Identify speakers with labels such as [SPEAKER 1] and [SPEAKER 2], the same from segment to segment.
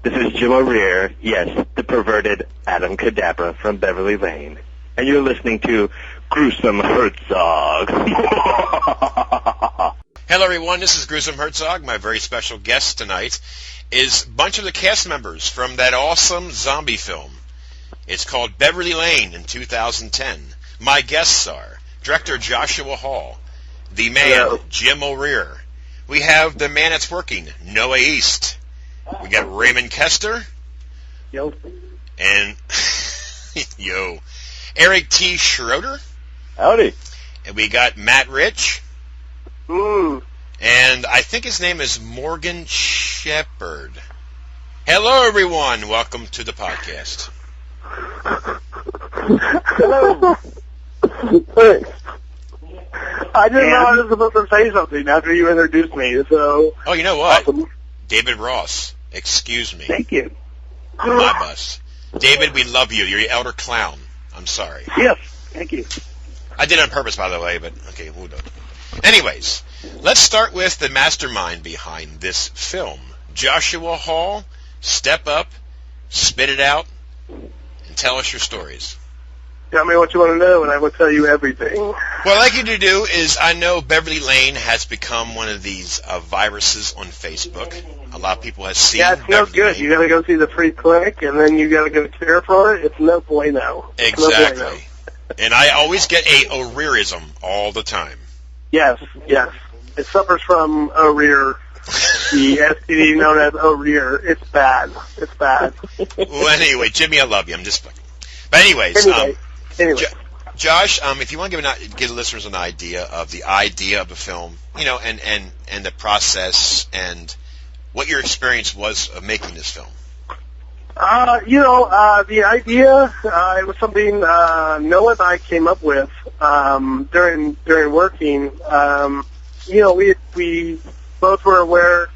[SPEAKER 1] This is Jim O'Rear, yes, the perverted Adam Cadabra from Beverly Lane. And you're listening to Gruesome Herzog.
[SPEAKER 2] Hello, everyone. This is Gruesome Herzog. My very special guest tonight is a bunch of the cast members from that awesome zombie film. It's called Beverly Lane in 2010. My guests are director Joshua Hall, the man,
[SPEAKER 3] Hello.
[SPEAKER 2] Jim O'Rear. We have the man that's working, Noah East. We got Raymond Kester.
[SPEAKER 3] Yo.
[SPEAKER 2] And, Eric T. Schroeder.
[SPEAKER 3] Howdy.
[SPEAKER 2] And we got Matt Rich.
[SPEAKER 3] Mm.
[SPEAKER 2] And I think his name is Morgan Shepard. Hello, everyone. Welcome to the podcast.
[SPEAKER 3] Hello. Thanks. I didn't know I was supposed to say something after you introduced me, so...
[SPEAKER 2] Oh, you know what?
[SPEAKER 3] Awesome.
[SPEAKER 2] David Ross. Excuse me.
[SPEAKER 3] Thank you.
[SPEAKER 2] My bus. David, we love you. You're the elder clown. I'm sorry.
[SPEAKER 3] Yes, thank you.
[SPEAKER 2] I did it on purpose, by the way, but okay, we'll do it. Anyways, let's start with the mastermind behind this film. Joshua Hall, step up, spit it out, and tell us your stories.
[SPEAKER 3] Tell me what you want to know, and I will tell you everything.
[SPEAKER 2] What I'd like you to do is, I know Beverly Lane has become one of these viruses on Facebook. A lot of people have seen
[SPEAKER 3] Yeah, it's no
[SPEAKER 2] Beverly
[SPEAKER 3] good.
[SPEAKER 2] Lane.
[SPEAKER 3] You got to go see the free clinic, and then you got to go care for it. It's no bueno. It's no
[SPEAKER 2] Exactly.
[SPEAKER 3] bueno.
[SPEAKER 2] And I always get a O'Rearism all the time.
[SPEAKER 3] Yes, yes. It suffers from O'Rear, the STD known as O'Rear. It's bad. It's bad.
[SPEAKER 2] Well, anyway, Jimmy, I love you. I'm just fucking. But anyways,
[SPEAKER 3] Anyway.
[SPEAKER 2] Josh, if you want to give the listeners an idea of the film, and the process and what your experience was of making this film.
[SPEAKER 3] The idea, it was something Noah and I came up with during working. We both were aware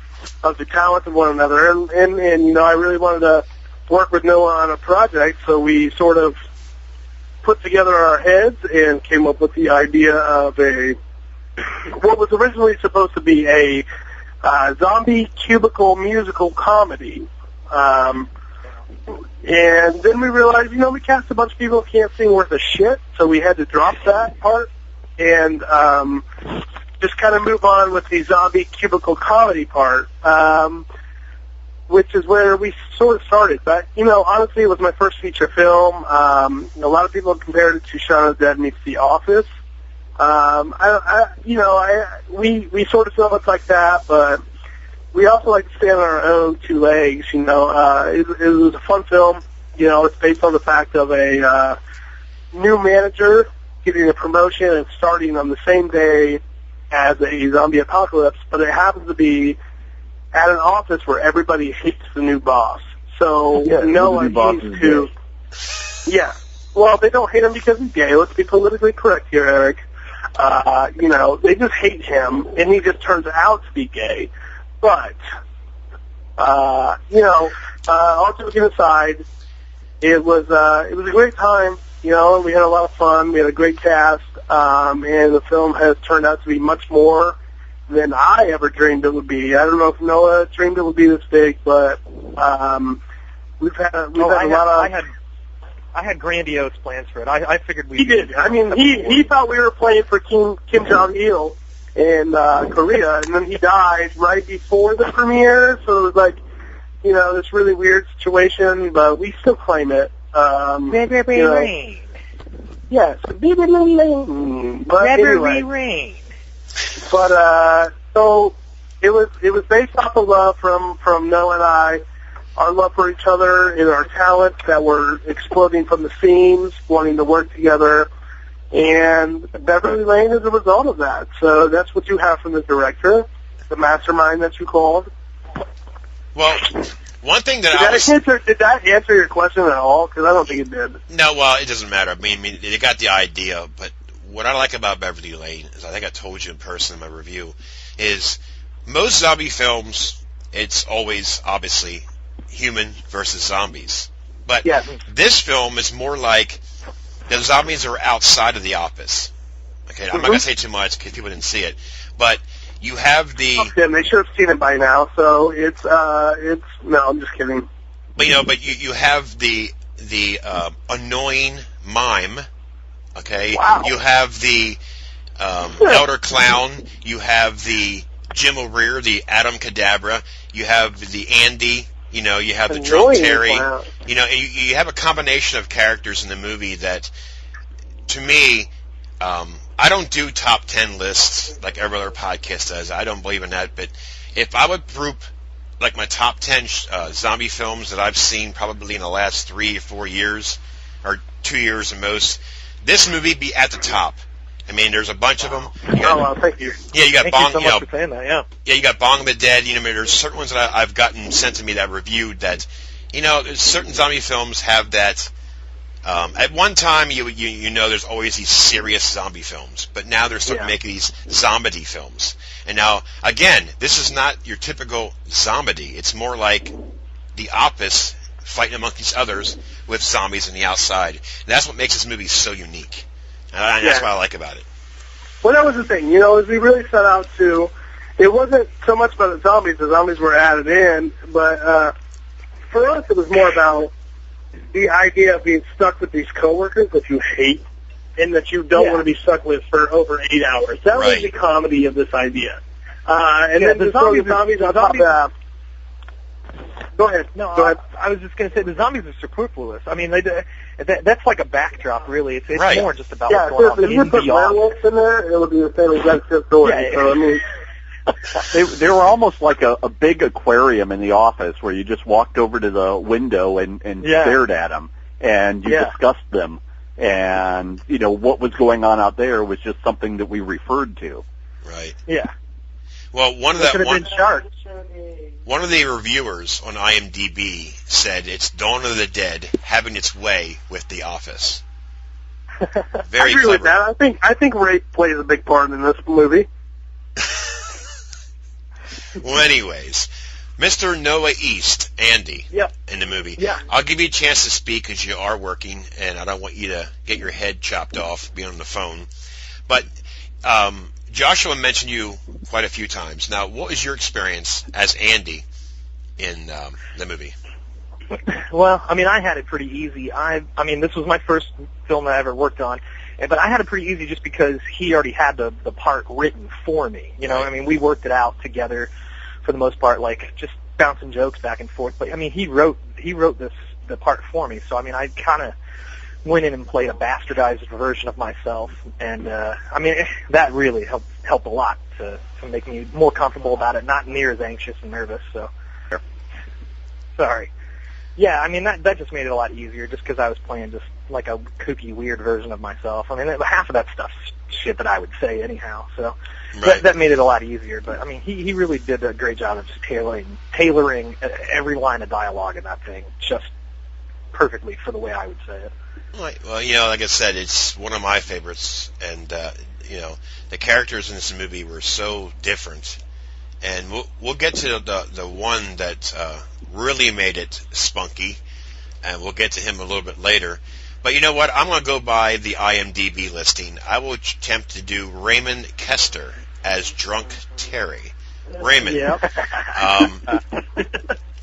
[SPEAKER 3] of the talent of one another, and I really wanted to work with Noah on a project, so we sort of put together our heads and came up with the idea of what was originally supposed to be a zombie cubicle musical comedy. And then we realized, we cast a bunch of people who can't sing worth a shit, so we had to drop that part and just kind of move on with the zombie cubicle comedy part, which is where we sort of started. But, honestly, it was my first feature film. A lot of people have compared it to Shaun of the Dead meets The Office. We sort of feel it's like that, but we also like to stand on our own two legs, It was a fun film. It's based on the fact of a new manager getting a promotion and starting on the same day as a zombie apocalypse, but it happens to be at an office where everybody hates the new boss. So Noah needs to... Yeah. Well, they don't hate him because he's gay. Let's be politically correct here, Eric. They just hate him, and he just turns out to be gay. But, all joking aside, it was a great time, and we had a lot of fun. We had a great cast, and the film has turned out to be much more than I ever dreamed it would be. I don't know if Noah dreamed it would be this big, but we've had a lot of...
[SPEAKER 4] I had grandiose plans for it. I figured we...
[SPEAKER 3] He did. I mean, he thought we were playing for Kim Jong-il in Korea, and then he died right before the premiere, so it was like, this really weird situation, but we still claim it.
[SPEAKER 4] Rain.
[SPEAKER 3] Yes, rain. But anyway.
[SPEAKER 4] Rain.
[SPEAKER 3] But so it was based off of love from Noah and I, our love for each other and our talents that were exploding from the seams, wanting to work together. And Beverly Lane is a result of that. So that's what you have from the director, the mastermind that you called.
[SPEAKER 2] Well, one thing that
[SPEAKER 3] Did that answer your question at all? Because I don't think it did.
[SPEAKER 2] No, well, it doesn't matter. I mean, they got the idea, but what I like about Beverly Lane is, I think I told you in person in my review, is most zombie films, it's always, obviously, human versus zombies. But this film is more like the zombies are outside of the office. Okay, I'm not going to say too much because people didn't see it, but you have the...
[SPEAKER 3] Oh, they should have seen it by now, so it's no, I'm just kidding.
[SPEAKER 2] But you have the annoying mime. Okay.
[SPEAKER 3] Wow.
[SPEAKER 2] You have the elder clown. You have the Jim O'Rear, the Adam Cadabra. You have the Andy. You have the drunk Terry.
[SPEAKER 3] Clown.
[SPEAKER 2] You have a combination of characters in the movie that, to me, I don't do top 10 lists like every other podcast does. I don't believe in that. But if I would group like my top 10 zombie films that I've seen probably in the last 3 or 4 years, or 2 years at most, this movie be at the top. I mean, there's a bunch of them.
[SPEAKER 3] Thank you.
[SPEAKER 2] Yeah, you got
[SPEAKER 4] Thank
[SPEAKER 2] Bong.
[SPEAKER 4] you so much for saying that. Yeah.
[SPEAKER 2] Yeah, you got Bong of the Dead. There's certain ones that I've gotten sent to me that I've reviewed that, certain zombie films have that. At one time, there's always these serious zombie films, but now they're starting to make these zombie films. And now, again, this is not your typical zombie. It's more like the Office fighting amongst each others with zombies on the outside. And that's what makes this movie so unique. And that's what I like about it.
[SPEAKER 3] Well, that was the thing. As we really set out to, it wasn't so much about the zombies. The zombies were added in, but for us, it was more about the idea of being stuck with these coworkers that you hate and that you don't want to be stuck with for over 8 hours. That was the comedy of this idea. And then the zombies on top of that. Go ahead.
[SPEAKER 4] No,
[SPEAKER 3] Go ahead.
[SPEAKER 4] I was just going to say the zombies are superfluous. I mean, that's like a backdrop, really. It's more just about what's going on.
[SPEAKER 3] If you put werewolves in there, it would be the same exact story.
[SPEAKER 4] Yeah,
[SPEAKER 3] so, I mean,
[SPEAKER 5] they were almost like a big aquarium in the office where you just walked over to the window and stared at them, and you discussed them. And, what was going on out there was just something that we referred to.
[SPEAKER 2] Right.
[SPEAKER 4] Yeah.
[SPEAKER 2] Well, one of the reviewers on IMDb said it's Dawn of the Dead having its way with The Office. Very
[SPEAKER 3] I agree
[SPEAKER 2] clever.
[SPEAKER 3] with that. I think rape plays a big part in this movie.
[SPEAKER 2] Well, anyways, Mr. Noah East, Andy, in the movie.
[SPEAKER 3] Yeah.
[SPEAKER 2] I'll give you a chance to speak because you are working, and I don't want you to get your head chopped off being on the phone. But Joshua mentioned you quite a few times. Now, what was your experience as Andy in the movie?
[SPEAKER 4] Well, I mean, I had it pretty easy. I mean, this was my first film that I ever worked on, but I had it pretty easy just because he already had the part written for me. I mean, we worked it out together for the most part, like just bouncing jokes back and forth. But I mean, he wrote the part for me, so I mean, I kind of went in and played a bastardized version of myself, and I mean, that really helped a lot to make me more comfortable about it, not near as anxious and nervous. So, sorry. Yeah, I mean, that just made it a lot easier, just because I was playing just like a kooky, weird version of myself. I mean, half of that stuff's shit that I would say anyhow, so that made it a lot easier. But I mean, he really did a great job of just tailoring every line of dialogue in that thing just perfectly for the way I would say it.
[SPEAKER 2] Right. Well, like I said, it's one of my favorites, and the characters in this movie were so different, and we'll get to the one that really made it spunky, and we'll get to him a little bit later. But you know what? I'm going to go by the IMDb listing. I will attempt to do Raymond Kester as Drunk Terry. Raymond.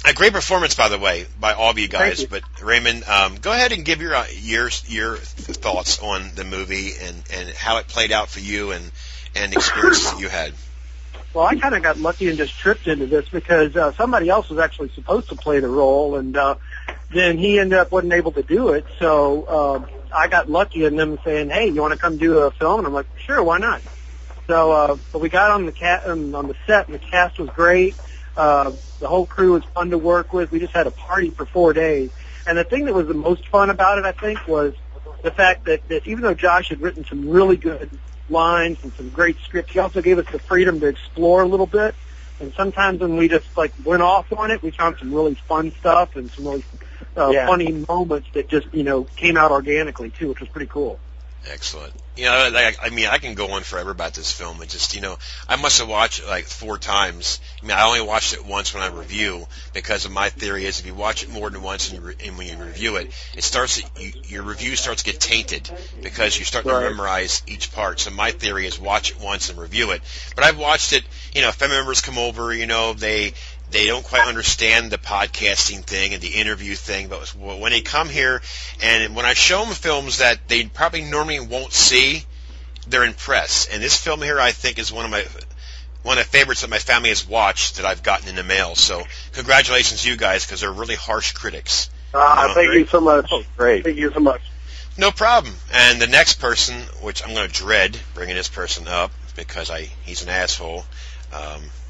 [SPEAKER 2] A great performance, by the way, by all of you guys. But Raymond, go ahead and give your thoughts on the movie and how it played out for you and the experiences that you had.
[SPEAKER 6] Well, I kind of got lucky and just tripped into this because somebody else was actually supposed to play the role, and then he ended up wasn't able to do it. So I got lucky in them saying, "Hey, you want to come do a film?" And I'm like, "Sure, why not?" So, but we got on the set, and the cast was great. The whole crew was fun to work with. We just had a party for 4 days. And the thing that was the most fun about it, I think, was the fact that even though Josh had written some really good lines and some great scripts, he also gave us the freedom to explore a little bit. And sometimes when we just went off on it, we found some really fun stuff and some really funny moments that just came out organically too, which was pretty cool.
[SPEAKER 2] Excellent. I can go on forever about this film. It just, I must have watched it 4 times. I mean, I only watched it once when I review, because of my theory is if you watch it more than once and when you review it, your review starts to get tainted because you start to memorize each part. So my theory is watch it once and review it. But I've watched it, family members come over, they they don't quite understand the podcasting thing and the interview thing, but when they come here and when I show them films that they probably normally won't see, they're impressed. And this film here, I think, is one of the favorites that my family has watched that I've gotten in the mail. So congratulations to you guys, because they're really harsh critics.
[SPEAKER 3] Thank you so much.
[SPEAKER 5] Oh, great.
[SPEAKER 3] Thank you so much.
[SPEAKER 2] No problem. And the next person, which I'm going to dread bringing this person up because he's an asshole.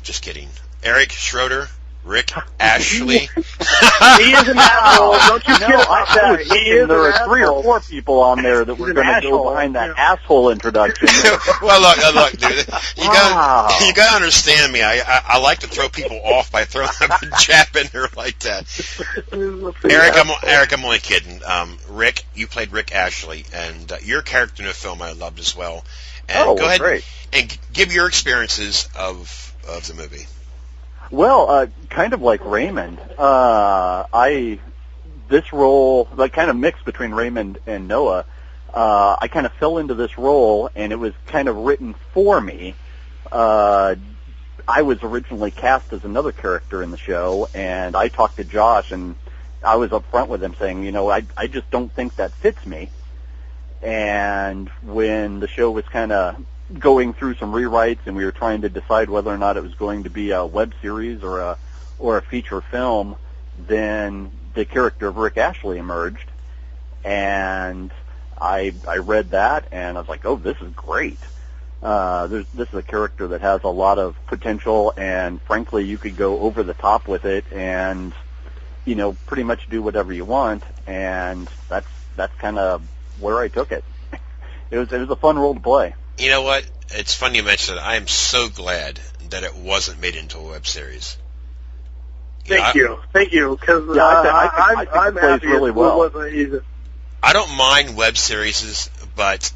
[SPEAKER 2] Just kidding. Eric Schroeder, Rick Ashley.
[SPEAKER 3] He is an asshole. Don't you kid about that.
[SPEAKER 5] There are 3 or 4 people on there that were going to go behind that asshole introduction.
[SPEAKER 2] Well, look, dude. You got to understand me. I like to throw people off by throwing a jab in there like that. Eric, I'm only kidding. Rick, you played Rick Ashley, and your character in the film I loved as well. And go ahead
[SPEAKER 5] great.
[SPEAKER 2] And give your experiences of the movie.
[SPEAKER 5] Well, kind of like Raymond, this role, like kind of mixed between Raymond and Noah, I kind of fell into this role, and it was kind of written for me. I was originally cast as another character in the show, and I talked to Josh, and I was upfront with him saying, I just don't think that fits me. And when the show was kind of going through some rewrites, and we were trying to decide whether or not it was going to be a web series or a feature film, then the character of Rick Ashley emerged, and I read that, and I was like, oh, this is great. This is a character that has a lot of potential, and frankly, you could go over the top with it, and pretty much do whatever you want, and that's kind of where I took it. It was a fun role to play.
[SPEAKER 2] You know what? It's funny you mentioned it. I am so glad that it wasn't made into a web series.
[SPEAKER 3] Thank you, because
[SPEAKER 5] I think
[SPEAKER 3] I'm
[SPEAKER 5] it plays
[SPEAKER 3] happy
[SPEAKER 5] really well.
[SPEAKER 3] It wasn't either.
[SPEAKER 2] I don't mind web series, but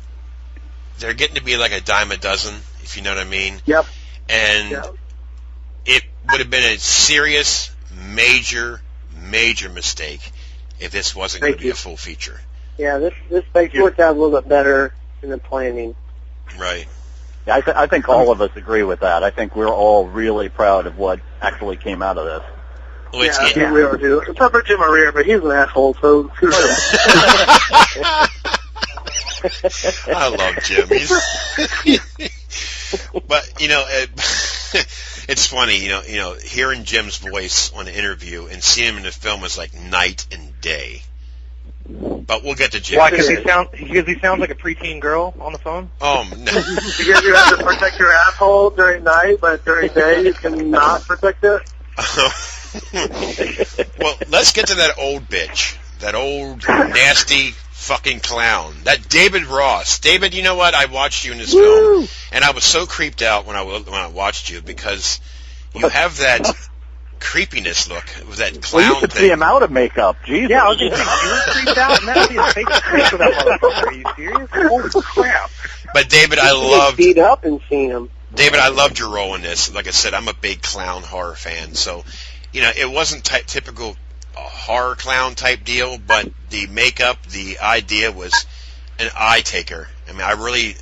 [SPEAKER 2] they're getting to be like a dime a dozen, if you know what I mean.
[SPEAKER 3] Yep.
[SPEAKER 2] And it would have been a serious, major mistake if this wasn't going to be a full feature.
[SPEAKER 7] Yeah, this makes worked out a little bit better in the planning.
[SPEAKER 2] Right.
[SPEAKER 5] Yeah, I think all of us agree with that. I think we're all really proud of what actually came out of this.
[SPEAKER 2] Well,
[SPEAKER 3] I think we are too. Except for Jim Maria, but he's an asshole, so screw him.
[SPEAKER 2] I love Jim. But it's funny. Hearing Jim's voice on the interview and seeing him in the film is like night and day. But we'll get to Jim.
[SPEAKER 4] Why? Because he sounds like a preteen girl on the phone?
[SPEAKER 2] Oh, no.
[SPEAKER 3] Because you have to protect your asshole during night, but during day you cannot protect it.
[SPEAKER 2] Well, let's get to that old bitch. That old, nasty fucking clown. That David Ross. David, you know what? I watched you in this film, and I was so creeped out when I watched you because you have that creepiness look with that clown
[SPEAKER 5] you should
[SPEAKER 2] thing.
[SPEAKER 5] see him out of makeup. Jesus.
[SPEAKER 4] Yeah, I was just thinking, you were creeped out, and that's the face to face with that motherfucker. Are you serious? Holy crap.
[SPEAKER 2] But David, I loved...
[SPEAKER 7] beat up and seen him.
[SPEAKER 2] David, I loved your role in this. Like I said, I'm a big clown horror fan, so, it wasn't typical horror clown type deal, but the makeup, the idea was an eye taker. I mean, I really...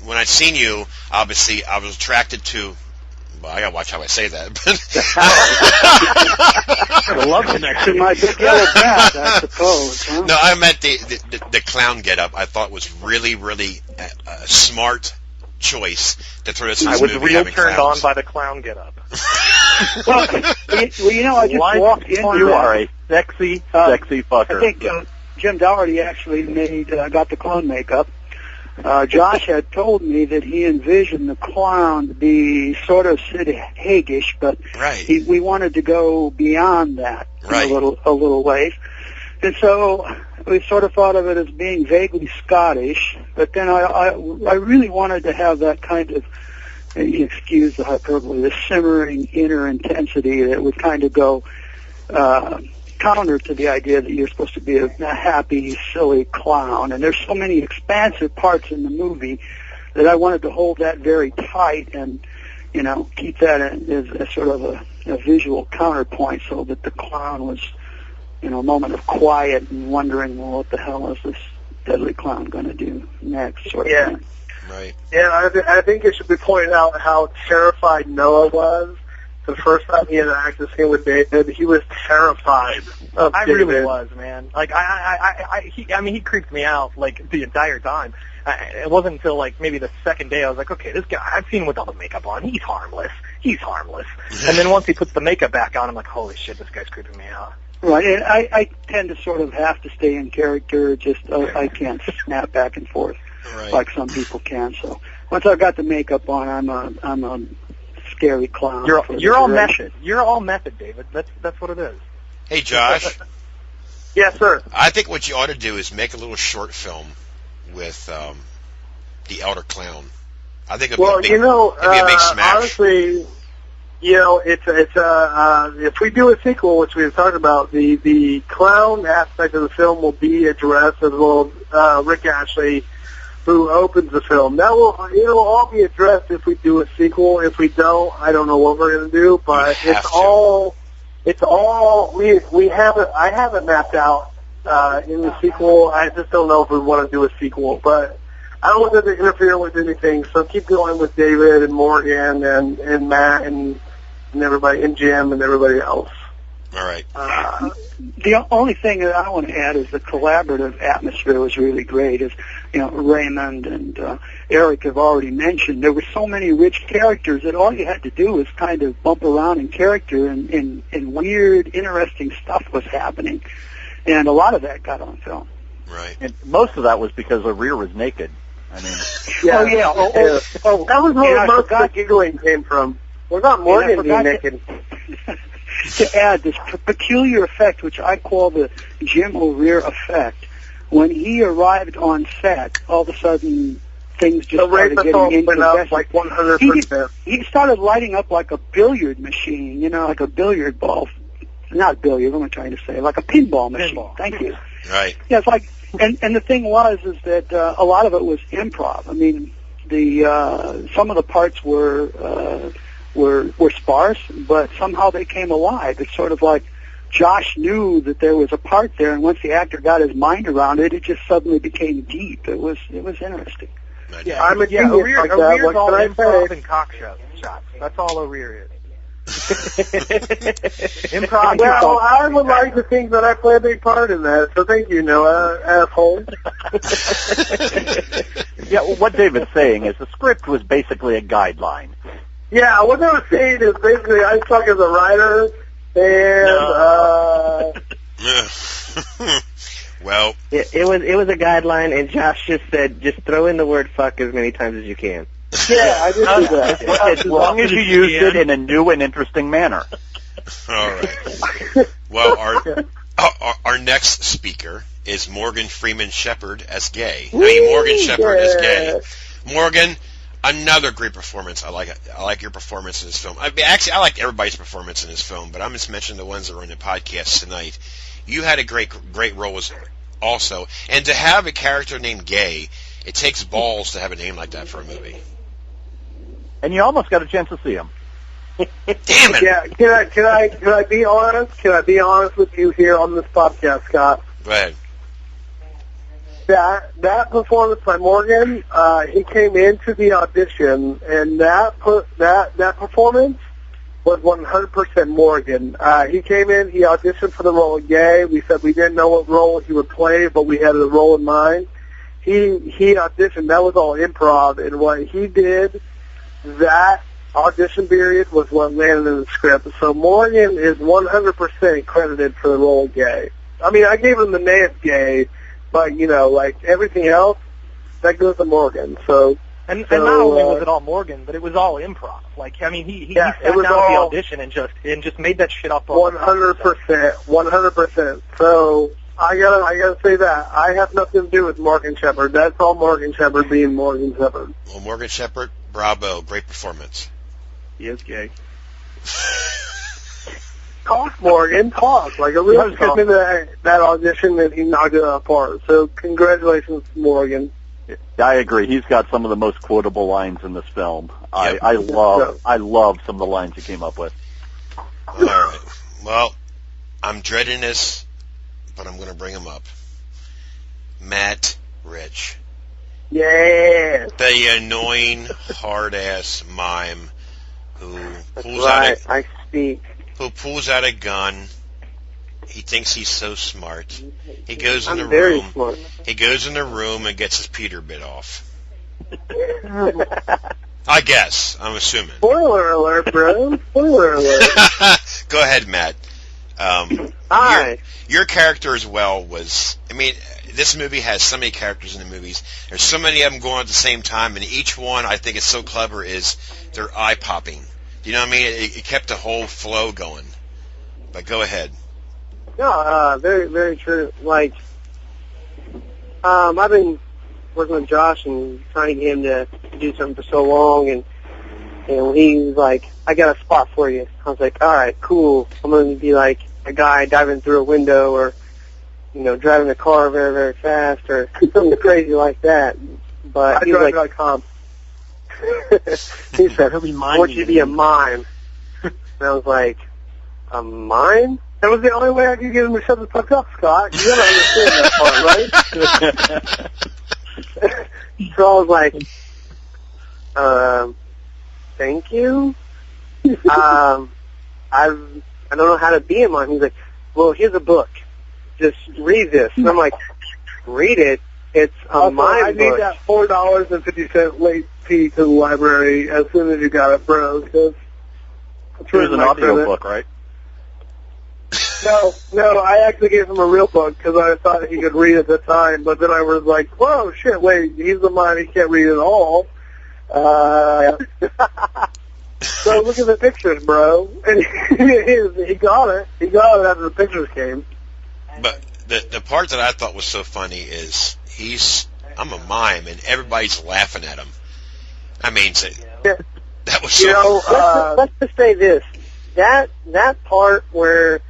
[SPEAKER 2] When I seen you, obviously, I was attracted to... Well, I gotta watch how I say that.
[SPEAKER 6] I love connection. My big yellow cat, I suppose. Huh?
[SPEAKER 2] No, I meant the clown getup. I thought was really, really a smart choice to throw this in this movie.
[SPEAKER 4] I was real turned on by the clown getup.
[SPEAKER 6] Well, I just walked into
[SPEAKER 5] You are a sexy fucker.
[SPEAKER 6] I think Jim Doherty actually got the clown makeup. Josh had told me that he envisioned the clown to be sort of Sid Haig-ish, but we wanted to go beyond that a little ways. And so we sort of thought of it as being vaguely Scottish, but then I really wanted to have that kind of, excuse the hyperbole, the simmering inner intensity that would kind of go counter to the idea that you're supposed to be a happy, silly clown. And there's so many expansive parts in the movie that I wanted to hold that very tight and, keep that as sort of a visual counterpoint so that the clown was, a moment of quiet and wondering, well, what the hell is this deadly clown going to do next? Sort of thing.
[SPEAKER 2] Right.
[SPEAKER 3] Yeah, I think it should be pointed out how terrified Noah was the first time he had an action scene with David, he was terrified of David.
[SPEAKER 4] Really was, man. Like, he creeped me out, like, the entire time. It wasn't until, like, maybe the second day I was like, okay, this guy, I've seen him with all the makeup on. He's harmless. And then once he puts the makeup back on, I'm like, holy shit, this guy's creeping me out.
[SPEAKER 8] Right, and I tend to sort of have to stay in character. Just I can't snap back and forth like some people can. So once I've got the makeup on, I'm a scary clown.
[SPEAKER 4] You're all method. You're all method, David. That's what it is.
[SPEAKER 2] Hey, Josh.
[SPEAKER 3] Yes, sir.
[SPEAKER 2] I think what you ought to do is make a little short film with the Elder Clown. I think it'd be a big smash.
[SPEAKER 3] Honestly, if we do a sequel, which we've talked about, the clown aspect of the film will be addressed, as well as Rick Ashley, who opens the film. It'll all be addressed if we do a sequel. If we don't, I don't know what we're going to do, but it's all we haven't. I haven't mapped out in the sequel. I just don't know if we want to do a sequel, but I don't want them to interfere with anything. So keep going with David and Morgan and Matt and everybody, and Jim and everybody else.
[SPEAKER 2] All right.
[SPEAKER 8] The only thing that I want to add is the collaborative atmosphere was really great. As Raymond and Eric have already mentioned, there were so many rich characters that all you had to do was kind of bump around in character, and weird, interesting stuff was happening, and a lot of that got on film.
[SPEAKER 2] Right.
[SPEAKER 5] And most of that was because O'Rear was naked. I mean,
[SPEAKER 3] that was where most of the giggling came from. Well, not Morgan being naked.
[SPEAKER 8] To add this peculiar effect, which I call the Jim O'Rear effect, when he arrived on set, all of a sudden things just started getting incandescent.
[SPEAKER 3] Like 100%.
[SPEAKER 8] He started lighting up like a billiard machine, like a billiard ball. Not billiard, what am I trying to say? Like a pinball machine. Thank you.
[SPEAKER 2] Right.
[SPEAKER 8] Yeah, it's like, and the thing is that a lot of it was improv. I mean, some of the parts were sparse, but somehow they came alive. It's sort of like Josh knew that there was a part there, and once the actor got his mind around it, it just suddenly became deep. It was interesting.
[SPEAKER 3] Yeah, I'm a genius like that.
[SPEAKER 4] O'Rear's all improv and cock shots. That's all O'Rear is. Improv.
[SPEAKER 3] Well, I would like to think that I play a big part in that, so thank you, Noah, asshole.
[SPEAKER 5] Yeah, well, what David's saying is the script was basically a guideline.
[SPEAKER 3] Yeah, what I was saying is basically I suck as a writer, and
[SPEAKER 2] well,
[SPEAKER 7] it was a guideline, and Josh just said just throw in the word "fuck" as many times as you can.
[SPEAKER 3] Yeah, I did do that.
[SPEAKER 5] As long as you used it in a new and interesting manner.
[SPEAKER 2] All right. Well, our next speaker is Morgan Freeman Shepard as gay. Morgan Shepard as gay. Morgan, another great performance. I like your performance in this film. I like everybody's performance in this film, but I'm just mentioning the ones that are in the podcast tonight. You had a great role also, and to have a character named Gay, it takes balls to have a name like that for a movie.
[SPEAKER 5] And you almost got a chance to see him.
[SPEAKER 2] Damn it!
[SPEAKER 3] Yeah, can I be honest? Can I be honest with you here on this podcast, Scott?
[SPEAKER 2] Go ahead.
[SPEAKER 3] That performance by Morgan, he came into the audition, and that performance was 100% Morgan. He came in, he auditioned for the role of Gay. We said we didn't know what role he would play, but we had the role in mind. He auditioned. That was all improv, and what he did, that audition period was what landed in the script. So Morgan is 100% credited for the role of Gay. I mean, I gave him the name of Gay, but like everything else, that goes to Morgan. So
[SPEAKER 4] and not only was it all Morgan, but it was all improv. Like, I mean, he sat down at the audition and just made that shit up.
[SPEAKER 3] 100%. So I gotta say that I have nothing to do with Morgan Shepard. That's all Morgan Shepard being Morgan Shepard.
[SPEAKER 2] Well, Morgan Shepard, bravo, great performance.
[SPEAKER 5] He is gay.
[SPEAKER 3] Talk, Morgan, talk. Like a real kid in that audition, and he knocked it apart. So congratulations, Morgan.
[SPEAKER 5] I agree. He's got some of the most quotable lines in this film.
[SPEAKER 2] Yep.
[SPEAKER 5] I love some of the lines he came up with.
[SPEAKER 2] All right. Well, I'm dreading this, but I'm going to bring him up. Matt Rich.
[SPEAKER 3] Yeah.
[SPEAKER 2] The annoying, hard-ass mime who pulls
[SPEAKER 7] right.
[SPEAKER 2] out
[SPEAKER 7] speak.
[SPEAKER 2] Who pulls out a gun. He thinks he's so smart. He goes in the
[SPEAKER 7] very
[SPEAKER 2] room.
[SPEAKER 7] smart.
[SPEAKER 2] He goes in the room and gets his Peter bit off. I guess. I'm assuming.
[SPEAKER 3] Spoiler alert, bro. Spoiler alert.
[SPEAKER 2] Go ahead, Matt.
[SPEAKER 7] Hi.
[SPEAKER 2] Your character as well was... I mean, this movie has so many characters in the movies. There's so many of them going at the same time, and each one, I think, is so clever, is they're eye-popping. You know what I mean? It kept the whole flow going. But go ahead.
[SPEAKER 7] No, very, very true. Like, I've been working with Josh and trying to get him to do something for so long, and he was like, I got a spot for you. I was like, all right, cool. I'm going to be like a guy diving through a window or, you know, driving a car very, very fast or something crazy like that. But he was like Tom. He said, I want you to be a mime. And I was like, a mime?
[SPEAKER 3] That was the only way I could get him to shut the fuck up, Scott. You gotta understand that part, right?
[SPEAKER 7] So I was like, thank you. I don't know how to be a mime. He's like, well, here's a book. Just read this. And I'm like, read it? It's a mime
[SPEAKER 3] I
[SPEAKER 7] book.
[SPEAKER 3] need that $4.50 late fee to the library as soon as you got it, bro. Because
[SPEAKER 5] it was an audio book, right?
[SPEAKER 3] No, I actually gave him a real book because I thought he could read at the time, but then I was like, whoa, shit, wait, he's the mime, he can't read at all. So look at the pictures, bro. And he got it. He got it after the pictures came.
[SPEAKER 2] But the part that I thought was so funny is I'm a mime, and everybody's laughing at him. I mean, that was so...
[SPEAKER 7] let's just say this. That part where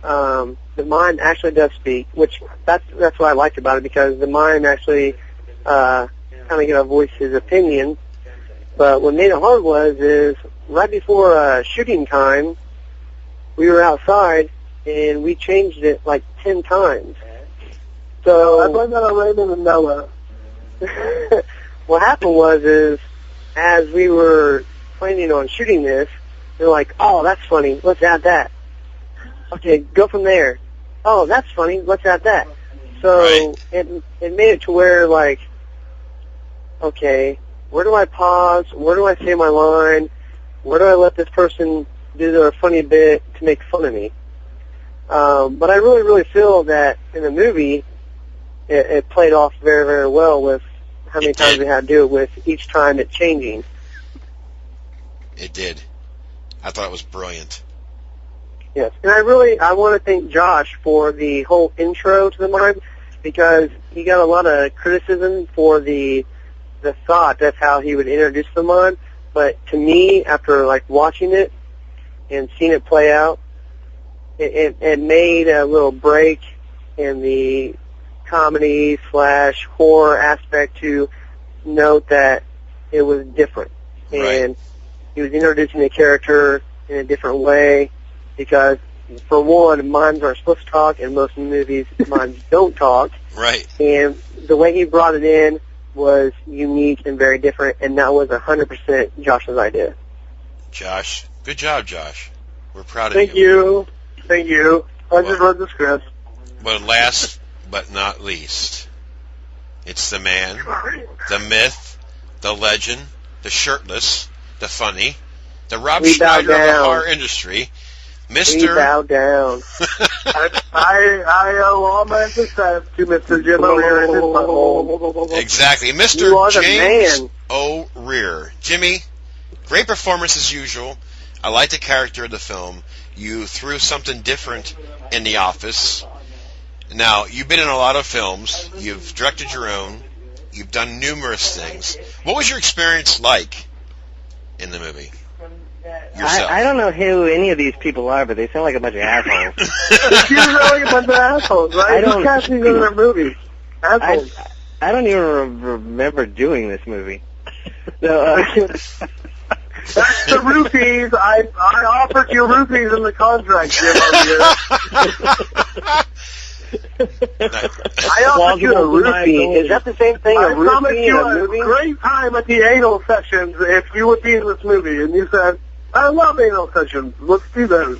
[SPEAKER 7] the mime actually does speak, which that's what I liked about it, because the mime actually kind of get to voice his opinion. But what made it hard is right before shooting time, we were outside and we changed it like 10 times. So
[SPEAKER 3] I blame that on Raymond and Noah.
[SPEAKER 7] What happened is as we were planning on shooting this, they're like, oh, that's funny, let's add that. Okay, go from there. Oh, that's funny, let's add that. So it made it to where, like, okay, where do I pause? Where do I say my line? Where do I let this person do their funny bit to make fun of me? But I really, really feel that in the movie, it played off very, very well with how many times we had to do it with each time it changing.
[SPEAKER 2] It did. I thought it was brilliant.
[SPEAKER 7] Yes, and I want to thank Josh for the whole intro to the mime, because he got a lot of criticism for the thought that's how he would introduce the mime. But to me, after like watching it and seeing it play out, it made a little break in the comedy / horror aspect to note that it was different. And he was introducing the character in a different way, because for one, mimes aren't supposed to talk, and most movies, mimes don't talk.
[SPEAKER 2] Right.
[SPEAKER 7] And the way he brought it in was unique and very different, and that was 100% Josh's idea.
[SPEAKER 2] Josh. Good job, Josh. We're proud of
[SPEAKER 3] Thank you. Thank you. I just read the script.
[SPEAKER 2] But last but not least, it's the man, the myth, the legend, the shirtless, the funny, the Rob Schneider of the horror industry, Mr.
[SPEAKER 7] We bow down.
[SPEAKER 3] I owe all my success to Mr. Jim O'Rear and his butthole.
[SPEAKER 2] Exactly. Mr. James O'Rear. Jimmy, great performance as usual. I like the character of the film. You threw something different in The Office. Now, you've been in a lot of films. You've directed your own. You've done numerous things. What was your experience like in the movie? Yourself.
[SPEAKER 7] I don't know who any of these people are, but they sound like a bunch of assholes.
[SPEAKER 3] You sound like a bunch of assholes, right? Who's casting in their movies? Assholes.
[SPEAKER 7] I don't even remember doing this movie.
[SPEAKER 3] That's the roofies. I offered you roofies in the contract, Jim O'Rear. I offered you a roofie.
[SPEAKER 7] Is that the same thing?
[SPEAKER 3] I promised you a great time at the anal sessions if you would be in this movie, and you said, I love anal sessions. Let's do those.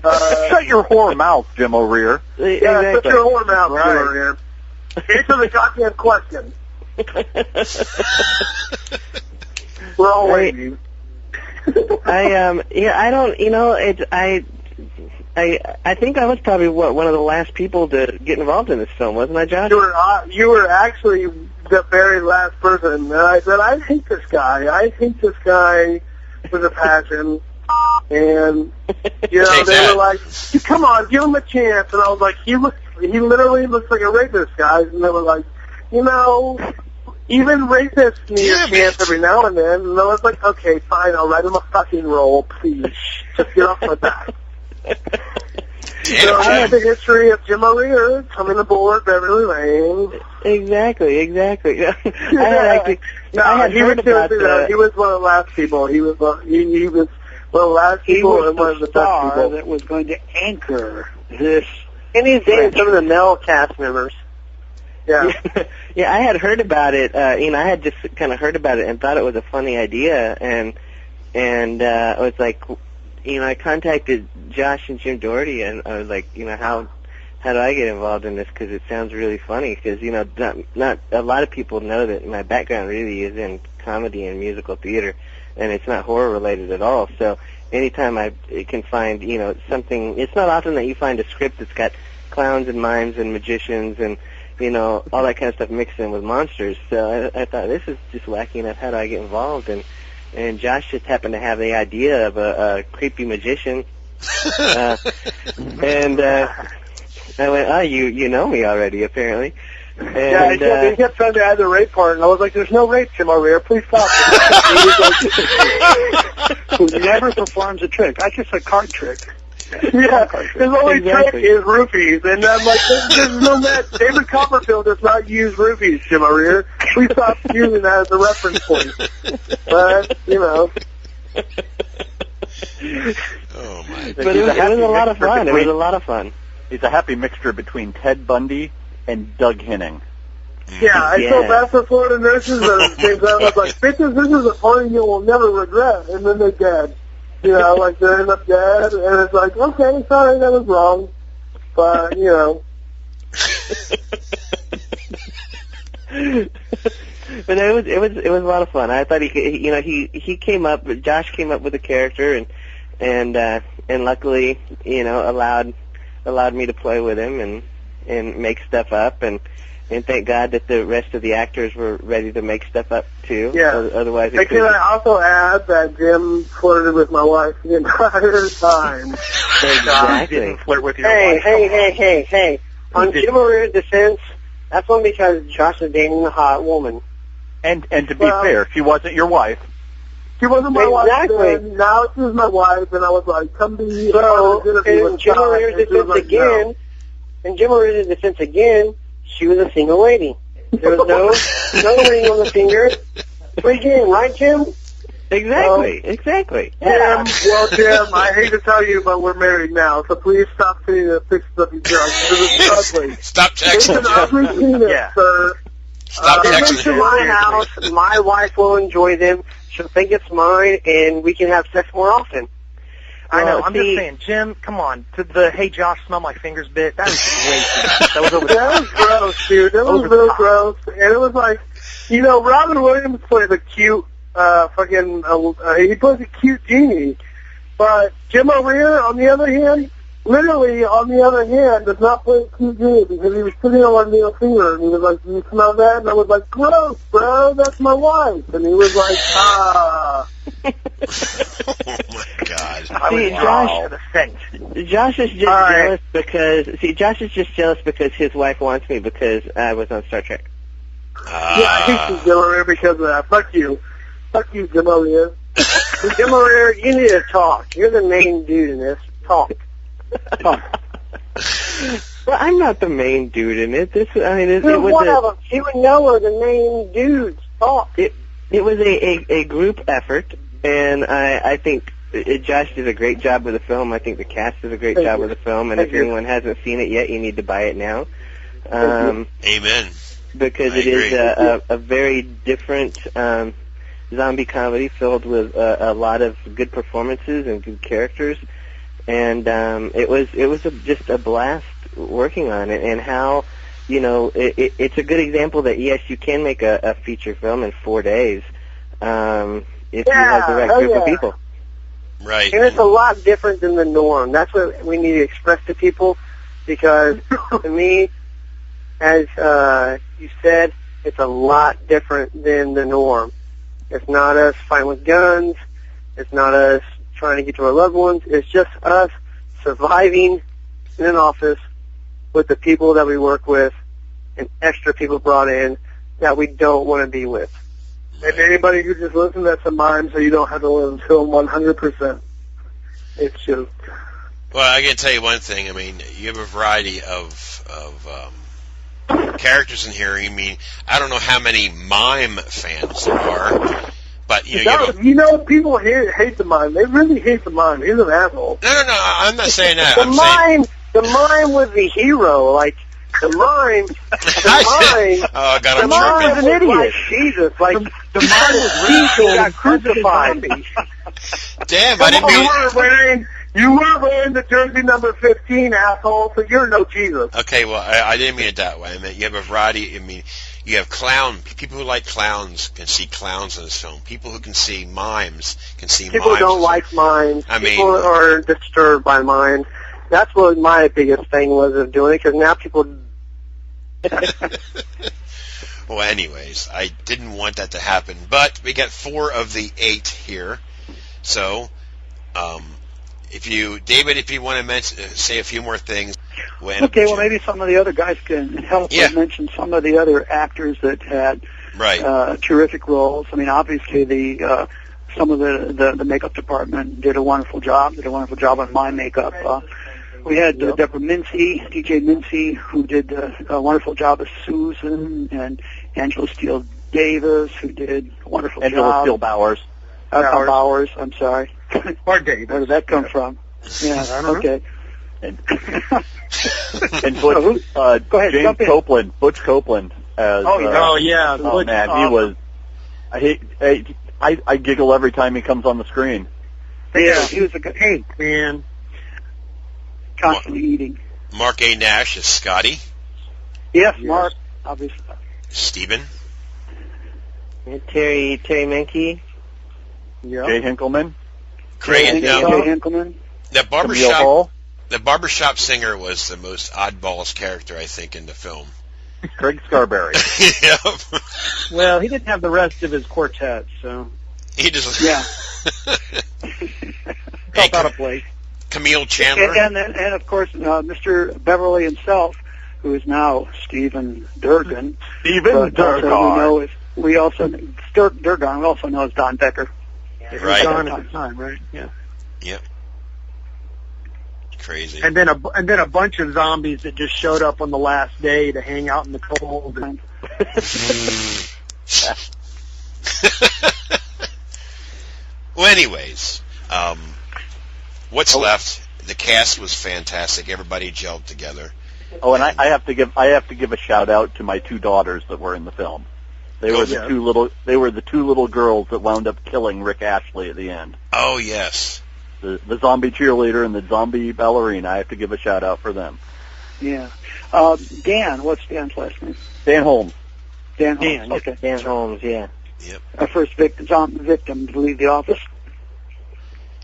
[SPEAKER 5] Shut your whore mouth, Jim O'Rear.
[SPEAKER 3] Yeah, shut your whore mouth, Jim O'Rear. Answer the goddamn question. We're all waiting.
[SPEAKER 9] I think I was probably one of the last people to get involved in this film, wasn't I, Josh?
[SPEAKER 3] You were actually the very last person. And I said, I hate this guy. I hate this guy with a passion. And they were like, come on, give him a chance. And I was like, he literally looks like a rapist, guys. And they were like, even rapists need a chance every now and then. And I was like, okay, fine, I'll write him a fucking role, please. Just get off my back. So that's the history of Jim O'Rear coming aboard Beverly Lane.
[SPEAKER 9] Exactly.
[SPEAKER 3] He was one of the last people. He was one of the last people and one of the best people
[SPEAKER 8] that was going to anchor this.
[SPEAKER 7] And he's dating some of the male cast members.
[SPEAKER 3] Yeah.
[SPEAKER 9] Yeah, I had heard about it. I had just kind of heard about it and thought it was a funny idea, and I was like, I contacted Josh and Jim Doherty, and I was like, how do I get involved in this? Because it sounds really funny. Because not a lot of people know that my background really is in comedy and musical theater, and it's not horror related at all. So anytime I can find something, it's not often that you find a script that's got clowns and mimes and magicians and all that kind of stuff mixed in with monsters. So I thought, this is just wacky enough. How do I get involved? And Josh just happened to have the idea of a creepy magician. And I went, you know me already, apparently. And,
[SPEAKER 3] he kept trying to add the rape part, and I was like, there's no rape, Jim O'Rear. Please stop.
[SPEAKER 8] Who never performs a trick. I just a card trick.
[SPEAKER 3] Yeah, his only trick is roofies, and I'm like, there's no match. David Copperfield does not use roofies, Jim O'Rear. Please stop using that as a reference point. But,
[SPEAKER 2] Oh, my.
[SPEAKER 9] But it was a lot of fun. It was a lot of fun.
[SPEAKER 5] He's a happy mixture between Ted Bundy and Doug Henning.
[SPEAKER 3] Yeah, I feel bad for Florida nurses, but at the same time, I was like, bitches, this is a party you will never regret. And then they're dead. They end up dead, and it's like, okay, sorry, that was wrong. But,
[SPEAKER 9] But it was a lot of fun. I thought he came up, Josh came up with a character, and luckily, allowed me to play with him and make stuff up, and thank God that the rest of the actors were ready to make stuff up too.
[SPEAKER 3] Yeah.
[SPEAKER 9] Otherwise,
[SPEAKER 3] can I also add that Jim flirted with my wife the entire time?
[SPEAKER 9] Exactly.
[SPEAKER 3] Didn't flirt with your wife.
[SPEAKER 7] Hey. On Jim O'Rear's defense, that's only because Josh is dating a hot woman.
[SPEAKER 5] And to be fair, she wasn't your wife.
[SPEAKER 3] She wasn't my wife
[SPEAKER 7] Exactly.
[SPEAKER 3] then. Now she's my wife, and I was like, come be
[SPEAKER 7] in Jim O'Rear's defense again, she was a single lady. There was no ring on the finger. Free game, right, Jim?
[SPEAKER 9] Exactly.
[SPEAKER 3] Yeah. Jim, I hate to tell you, but we're married now, so please stop sending the pictures of your drugs. This is ugly.
[SPEAKER 2] Stop texting.
[SPEAKER 3] It's an ugly penis, sir.
[SPEAKER 2] Stop texting.
[SPEAKER 7] To my house, my wife will enjoy them. She'll think it's mine, and we can have sex more often.
[SPEAKER 4] I know. I'm just saying, Jim. Come on. To the "Hey Josh, smell my fingers" bit. That was way too much. That was over the top.
[SPEAKER 3] That was gross, dude. That was real gross. And it was like, Robin Williams plays a cute, he plays a cute genie. But Jim O'Rear, on the other hand, does not play a cute genie because he was sitting on my middle finger and he was like, "Do you smell that?" And I was like, "Gross, bro. That's my wife." And he was like, "Ah."
[SPEAKER 2] Oh my God!
[SPEAKER 9] Josh is just jealous because his wife wants me because I was on Star Trek.
[SPEAKER 3] Yeah, I hate you, Jim O'Rear, because of that. Fuck you, Jim O'Rear.
[SPEAKER 7] Jim O'Rear, you need to talk. You're the main dude in this. Talk.
[SPEAKER 9] Well, I'm not the main dude in it.
[SPEAKER 7] You're one of them. You and Noah are the main dudes. Talk.
[SPEAKER 9] It was a group effort, and I think Josh did a great job with the film. I think the cast did a great job with the film, and if anyone hasn't seen it yet, you need to buy it now.
[SPEAKER 2] Amen.
[SPEAKER 9] Because it is a very different zombie comedy filled with a lot of good performances and good characters, and it was just a blast working on it. And how, it's a good example that yes, you can make a feature film in 4 days if you have the right group of people.
[SPEAKER 2] Right.
[SPEAKER 7] And it's a lot different than the norm. That's what we need to express to people, because to me, as you said, it's a lot different than the norm. It's not us fighting with guns. It's not us trying to get to our loved ones. It's just us surviving in an office with the people that we work with and extra people brought in that we don't want to be with.
[SPEAKER 3] And anybody who just listens, that's a mime, so you don't have to listen to them 100%. It's just...
[SPEAKER 2] Well, I can tell you one thing. I mean, you have a variety of characters in here. I mean, I don't know how many mime fans there are, but
[SPEAKER 3] people hate the mime. They really hate the mime. He's an asshole.
[SPEAKER 2] No. I'm not saying that.
[SPEAKER 7] The mime was the hero. Like the mime.
[SPEAKER 2] Oh, God,
[SPEAKER 7] the
[SPEAKER 2] I'm
[SPEAKER 7] mime
[SPEAKER 2] tripping.
[SPEAKER 7] was an idiot. Jesus, like the mime was really got crucified.
[SPEAKER 2] Damn, I didn't mean.
[SPEAKER 3] You were wearing the jersey number 15, asshole, so you're no Jesus.
[SPEAKER 2] Okay, well, I didn't mean it that way. I mean, you have a variety. I mean, you have people who like clowns can see clowns in this film. People who can see mimes can see mimes.
[SPEAKER 7] People don't like mimes. People are disturbed by mimes. That's what my biggest thing was of doing it, because now people...
[SPEAKER 2] Well, anyways, I didn't want that to happen, but we got 4 of the 8 here. So, David, if you want to say a few more things.
[SPEAKER 8] Okay, well, maybe some of the other guys can help mention some of the other actors that had terrific roles. I mean, obviously, some of the makeup department did a wonderful job on my makeup. We had Deborah Mincy, DJ Mincy, who did a wonderful job as Susan, and Angela Steele Davis, who did a wonderful job.
[SPEAKER 5] Angela Steele Bowers.
[SPEAKER 8] Bowers, I'm sorry.
[SPEAKER 3] Or Davis.
[SPEAKER 8] Where did that come from? Yeah,
[SPEAKER 3] I don't know.
[SPEAKER 5] And Butch,
[SPEAKER 8] go ahead,
[SPEAKER 5] James Copeland, Butch Copeland. As,
[SPEAKER 3] yeah.
[SPEAKER 5] Oh, man, he was... I giggle every time he comes on the screen.
[SPEAKER 8] Yeah, he was a good...
[SPEAKER 3] Hey, man.
[SPEAKER 8] Constantly eating.
[SPEAKER 2] Mark A. Nash is Scotty.
[SPEAKER 8] Yes, Mark, obviously.
[SPEAKER 2] Stephen.
[SPEAKER 9] Terry Menke.
[SPEAKER 3] Yeah.
[SPEAKER 5] Jay Hinkleman.
[SPEAKER 2] Craig.
[SPEAKER 8] Jay Hinkleman.
[SPEAKER 2] The barbershop singer was the most oddballest character, I think, in the film.
[SPEAKER 5] Craig Scarberry.
[SPEAKER 2] Yep.
[SPEAKER 6] Well, he didn't have the rest of his quartet, so...
[SPEAKER 2] He just...
[SPEAKER 8] Yeah.
[SPEAKER 6] Felt out of place.
[SPEAKER 2] Camille Chandler.
[SPEAKER 8] And of course, Mr. Beverly himself, who is now Stephen Durgan.
[SPEAKER 5] Durgan.
[SPEAKER 8] We also know as Don Becker.
[SPEAKER 2] Right.
[SPEAKER 6] Don at the time, right? Yeah.
[SPEAKER 2] Yep. Crazy.
[SPEAKER 6] And then a bunch of zombies that just showed up on the last day to hang out in the cold. And
[SPEAKER 2] Well, anyways, what's left? The cast was fantastic. Everybody gelled together.
[SPEAKER 5] Oh, and I have to give a shout out to my 2 daughters that were in the film. They were the two little girls that wound up killing Rick Ashley at the end.
[SPEAKER 2] Oh yes.
[SPEAKER 5] The zombie cheerleader and the zombie ballerina. I have to give a shout out for them.
[SPEAKER 8] Yeah. Dan, what's Dan's last name?
[SPEAKER 5] Dan Holmes.
[SPEAKER 8] Dan Holmes. Okay.
[SPEAKER 9] Dan Holmes. Yeah.
[SPEAKER 2] Yep.
[SPEAKER 8] Our first victim to leave the office.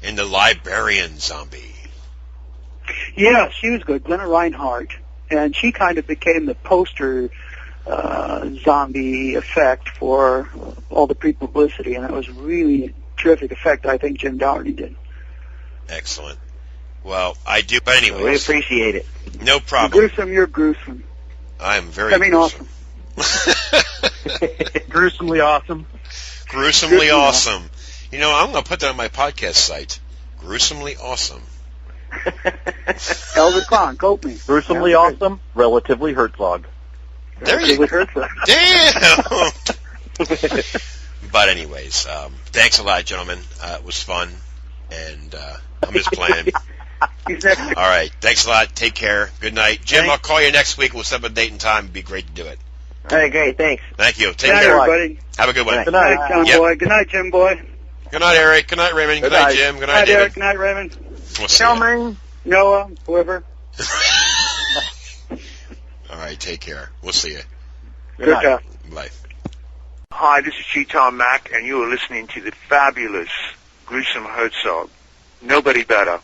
[SPEAKER 2] And the librarian zombie.
[SPEAKER 8] Yeah, she was good, Glenna Reinhardt, and she kind of became the poster zombie effect for all the pre-publicity, and it was really a terrific effect. I think Jim Dougherty did.
[SPEAKER 2] Excellent. Well, I do, but anyway.
[SPEAKER 9] We appreciate it.
[SPEAKER 2] No problem.
[SPEAKER 8] You're gruesome.
[SPEAKER 2] I am very gruesome.
[SPEAKER 8] Awesome.
[SPEAKER 6] Gruesomely awesome.
[SPEAKER 2] Gruesomely awesome. You know, I'm going to put that on my podcast site. Gruesomely awesome.
[SPEAKER 8] Elder Kron, quote me.
[SPEAKER 5] Gruesomely awesome, relatively Herzog.
[SPEAKER 2] There you go. Damn! But anyways, thanks a lot, gentlemen. It was fun, and I'm just playing. All right, thanks a lot. Take care. Good night. Jim, I'll call you next week. We'll set up a date and time. It'd be great to do it.
[SPEAKER 9] All right, great. Thanks.
[SPEAKER 2] Thank you. Take
[SPEAKER 8] Good night,
[SPEAKER 2] care.
[SPEAKER 8] everybody.
[SPEAKER 2] Have a good one.
[SPEAKER 8] Good night, John
[SPEAKER 2] Yep.
[SPEAKER 8] Boy. Good night, Jim Boy.
[SPEAKER 2] Good night, Eric. Good night, Raymond. Good night, Jim. Good
[SPEAKER 8] Good
[SPEAKER 2] night,
[SPEAKER 8] night,
[SPEAKER 2] David.
[SPEAKER 8] Eric. Good night, Raymond.
[SPEAKER 2] We'll see you.
[SPEAKER 8] Noah, whoever.
[SPEAKER 2] All right, take care. We'll see you.
[SPEAKER 8] Good job.
[SPEAKER 2] Bye.
[SPEAKER 10] Hi, this is G-Tom Mac, and you are listening to the fabulous Gruesome Herzog. Nobody better.